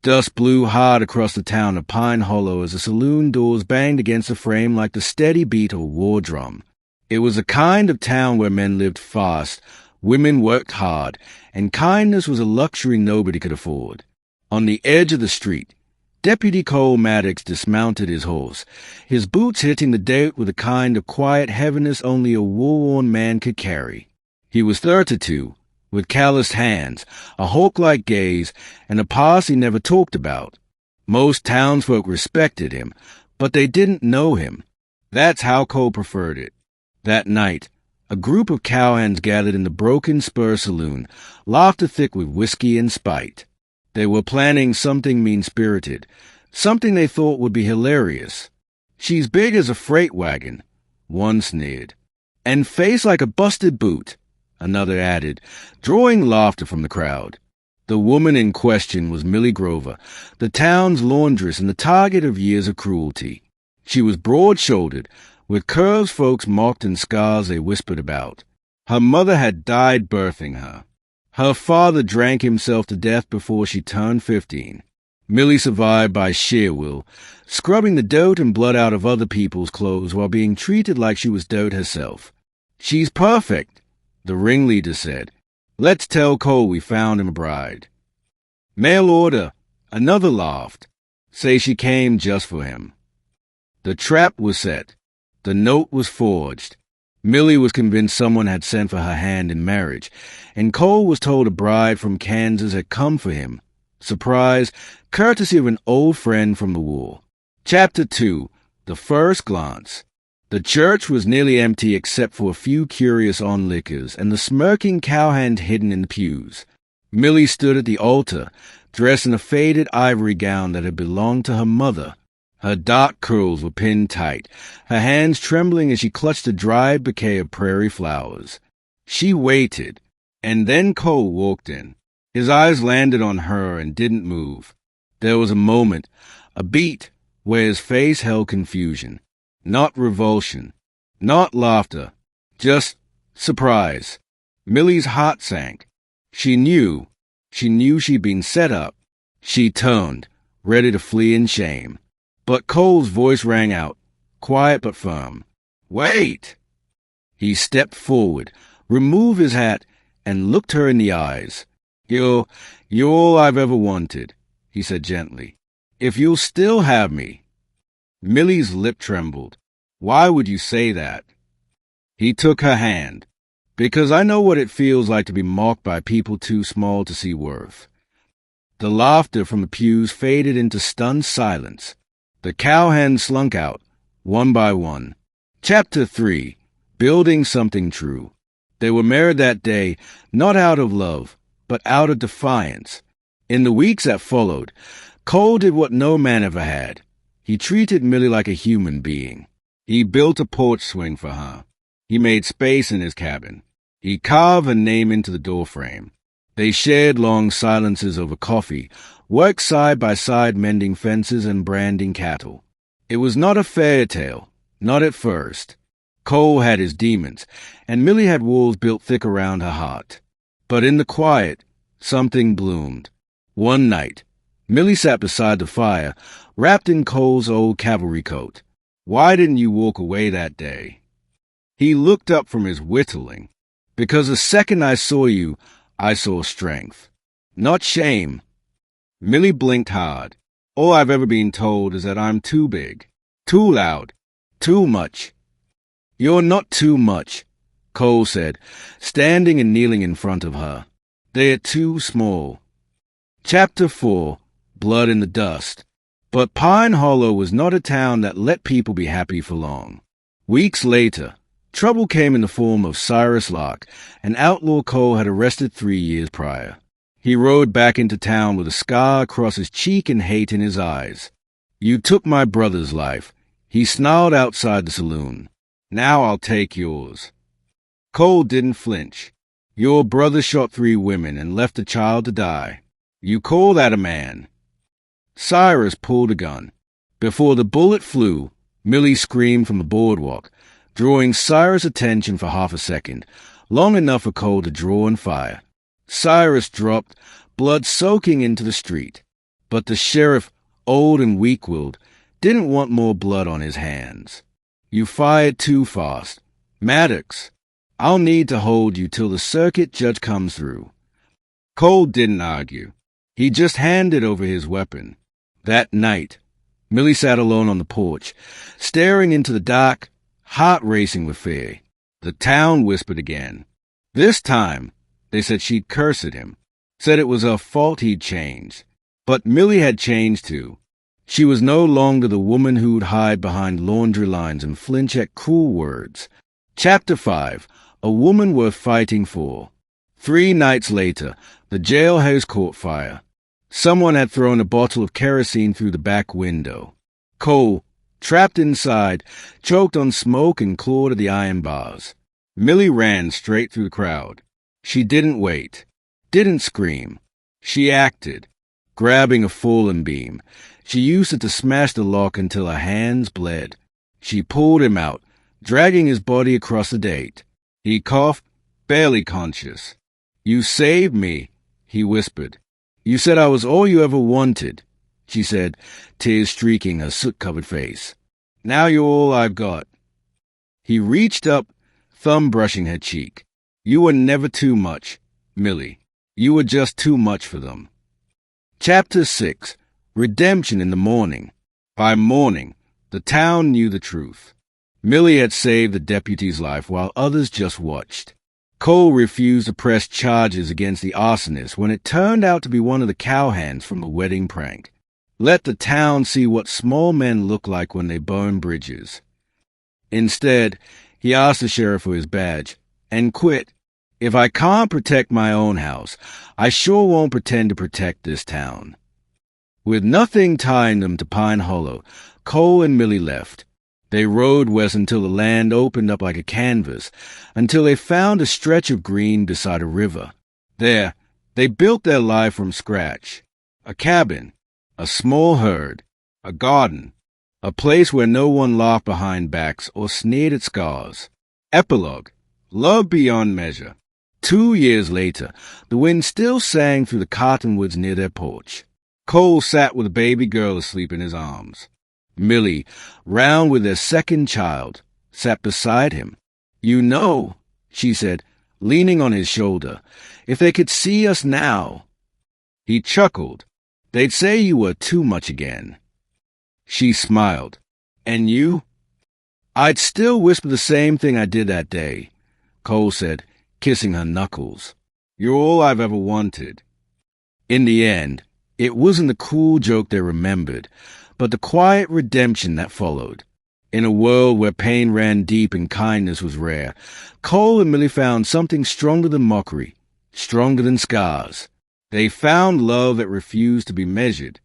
Dust blew hard across the town of Pine Hollow as the saloon doors banged against the frame like the steady beat of a war drum. It was a kind of town where men lived fast, women worked hard, and kindness was a luxury nobody could afford. On the edge of the street, Deputy Cole Maddox dismounted his horse, his boots hitting the dirt with a kind of quiet heaviness only a war-worn man could carry. He was 32, with calloused hands, a hawk-like gaze, and a past he never talked about. Most townsfolk respected him, but they didn't know him. That's how Cole preferred it. That night, a group of cowhands gathered in the Broken Spur Saloon, laughter thick with whiskey and spite. They were planning something mean-spirited, something they thought would be hilarious. "She's big as a freight wagon," one sneered. "And face like a busted boot," another added, drawing laughter from the crowd. The woman in question was Millie Grover, the town's laundress and the target of years of cruelty. She was broad-shouldered, with curves folks mocked and scars they whispered about. Her mother had died birthing her. Her father drank himself to death before she turned 15. Millie survived by sheer will, scrubbing the dirt and blood out of other people's clothes while being treated like she was dirt herself. "She's perfect," the ringleader said. "Let's tell Cole we found him a bride." "Mail order," another laughed. "Say she came just for him." The trap was set. The note was forged. Millie was convinced someone had sent for her hand in marriage, and Cole was told a bride from Kansas had come for him. Surprise, courtesy of an old friend from the war. Chapter 2. The First Glance. The church was nearly empty except for a few curious onlookers and the smirking cowhand hidden in the pews. Millie stood at the altar, dressed in a faded ivory gown that had belonged to her mother. Her dark curls were pinned tight, her hands trembling as she clutched a dry bouquet of prairie flowers. She waited, and then Cole walked in. His eyes landed on her and didn't move. There was a moment, a beat, where his face held confusion. Not revulsion, not laughter, just surprise. Millie's heart sank. She knew she'd been set up. She turned, ready to flee in shame. But Cole's voice rang out, quiet but firm. "Wait!" He stepped forward, removed his hat, and looked her in the eyes. You're all I've ever wanted," he said gently. "If you'll still have me." Millie's lip trembled. "Why would you say that?" He took her hand. "Because I know what it feels like to be mocked by people too small to see worth." The laughter from the pews faded into stunned silence. The cowhands slunk out, one by one. Chapter 3. Building Something True. They were married that day, not out of love, but out of defiance. In the weeks that followed, Cole did what no man ever had. He treated Millie like a human being. He built a porch swing for her. He made space in his cabin. He carved her name into the doorframe. They shared long silences over coffee, worked side by side mending fences and branding cattle. It was not a fairy tale, not at first. Cole had his demons, and Millie had walls built thick around her heart. But in the quiet, something bloomed. One night, Millie sat beside the fire, wrapped in Cole's old cavalry coat. "Why didn't you walk away that day?" He looked up from his whittling. "Because the second I saw you, I saw strength, not shame." Millie blinked hard. "All I've ever been told is that I'm too big, too loud, too much." "You're not too much," Cole said, standing and kneeling in front of her. "They're too small." Chapter 4. Blood in the Dust. But Pine Hollow was not a town that let people be happy for long. Weeks later, trouble came in the form of Cyrus Locke, an outlaw Cole had arrested 3 years prior. He rode back into town with a scar across his cheek and hate in his eyes. "You took my brother's life," he snarled outside the saloon. "Now I'll take yours." Cole didn't flinch. "Your brother shot 3 women and left a child to die. You call that a man?" Cyrus pulled a gun. Before the bullet flew, Millie screamed from the boardwalk, drawing Cyrus' attention for half a second, long enough for Cole to draw and fire. Cyrus dropped, blood soaking into the street. But the sheriff, old and weak-willed, didn't want more blood on his hands. You fired too fast. Maddox, I'll need to hold you till the circuit judge comes through. Cole didn't argue. He just handed over his weapon. That night, Millie sat alone on the porch, staring into the dark, heart racing with fear. The town whispered again. This time, they said she'd cursed at him, said it was her fault he'd changed. But Millie had changed too. She was no longer the woman who'd hide behind laundry lines and flinch at cruel words. Chapter 5. A Woman Worth Fighting For. 3 nights later, the jailhouse caught fire. Someone had thrown a bottle of kerosene through the back window. Cole, trapped inside, choked on smoke and clawed at the iron bars. Millie ran straight through the crowd. She didn't wait, didn't scream. She acted, grabbing a fallen beam. She used it to smash the lock until her hands bled. She pulled him out, dragging his body across the gate. He coughed, barely conscious. "You saved me," he whispered. "You said I was all you ever wanted," she said, tears streaking her soot-covered face. "Now you're all I've got." He reached up, thumb brushing her cheek. "You were never too much, Millie. You were just too much for them." Chapter 6. Redemption in the Morning. By morning, the town knew the truth. Millie had saved the deputy's life while others just watched. Cole refused to press charges against the arsonist when it turned out to be one of the cowhands from the wedding prank. Let the town see what small men look like when they burn bridges. Instead, he asked the sheriff for his badge and quit. "If I can't protect my own house, I sure won't pretend to protect this town." With nothing tying them to Pine Hollow, Cole and Millie left. They rode west until the land opened up like a canvas, until they found a stretch of green beside a river. There, they built their life from scratch. A cabin, a small herd, a garden, a place where no one laughed behind backs or sneered at scars. Epilogue. Love beyond measure. 2 years later, the wind still sang through the cottonwoods near their porch. Cole sat with a baby girl asleep in his arms. Millie, round with their second child, sat beside him. "You know," she said, leaning on his shoulder, "if they could see us now." He chuckled. "They'd say you were too much again." She smiled. "And you?" "I'd still whisper the same thing I did that day," Cole said, kissing her knuckles. "You're all I've ever wanted." In the end, it wasn't the cruel joke they remembered, but the quiet redemption that followed. In a world where pain ran deep and kindness was rare, Cole and Millie found something stronger than mockery, stronger than scars. They found love that refused to be measured,